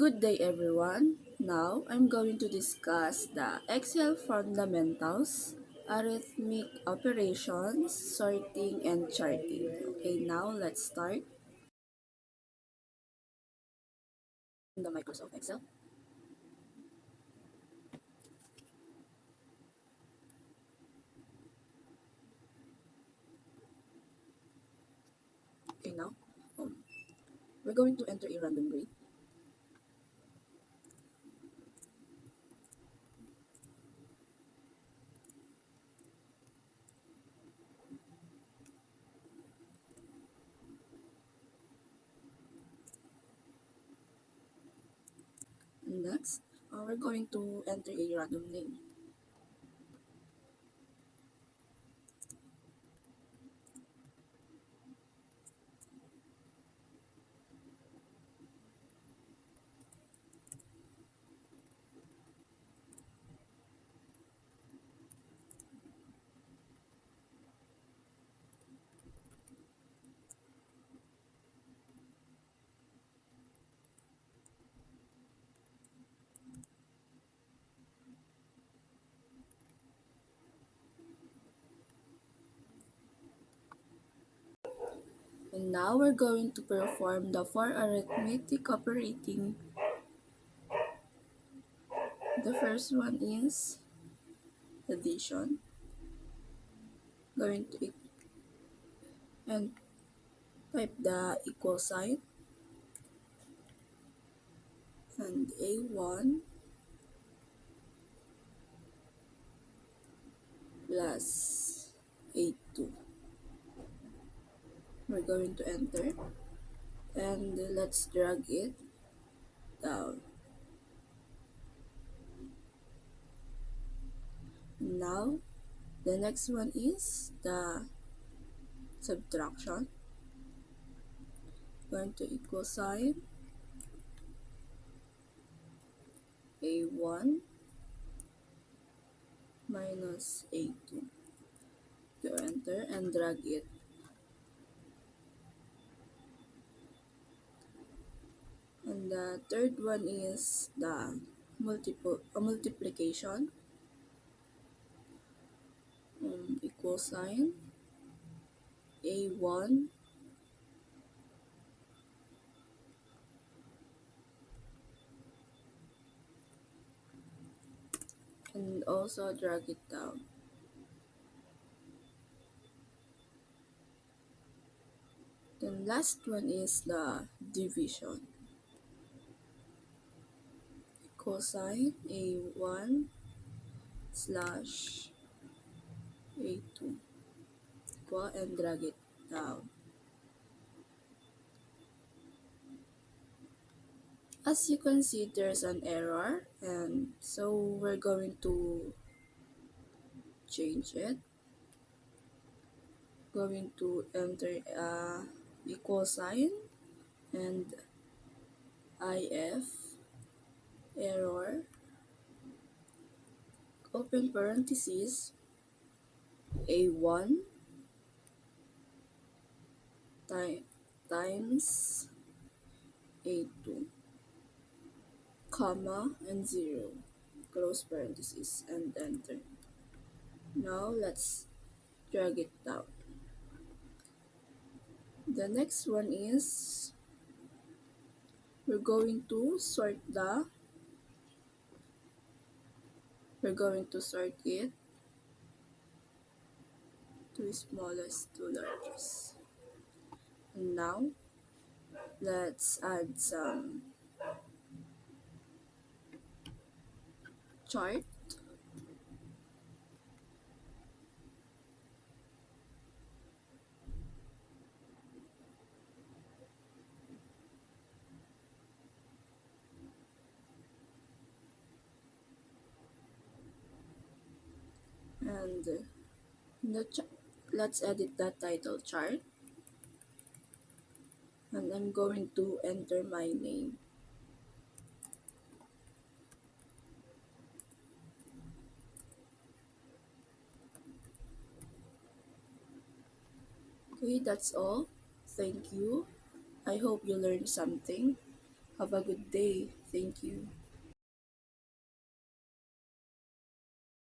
Good day, everyone. Now I'm going to discuss the Excel fundamentals, arithmetic operations, sorting, and charting. Okay, now let's start in the Microsoft Excel. Okay, now um, we're going to enter a random grade. And next, we're going to enter a random name. And now we're going to perform the four arithmetic operating. The first one is addition. Going to and type the equal sign and A1 plus A2. We're going to enter and let's drag it down. Now, the next one is the subtraction. Going to equal sign A1 minus A2. To enter and drag it. And the third one is the multiplication. Equal sign A1 and also drag it down. Then last one is the division. Cosine A1 slash A2 equal and drag it down. As you can see, there's an error, and so we're going to change it. Going to enter equal sign and if error, open parentheses, A1 times A2, comma, and 0, close parentheses, and enter. Now let's drag it down. The next one is we're going to sort it to smallest to largest. And now let's add some chart. And let's edit that title chart, and I'm going to enter my name. Okay, that's all. Thank you. I hope you learned something. Have a good day. Thank you.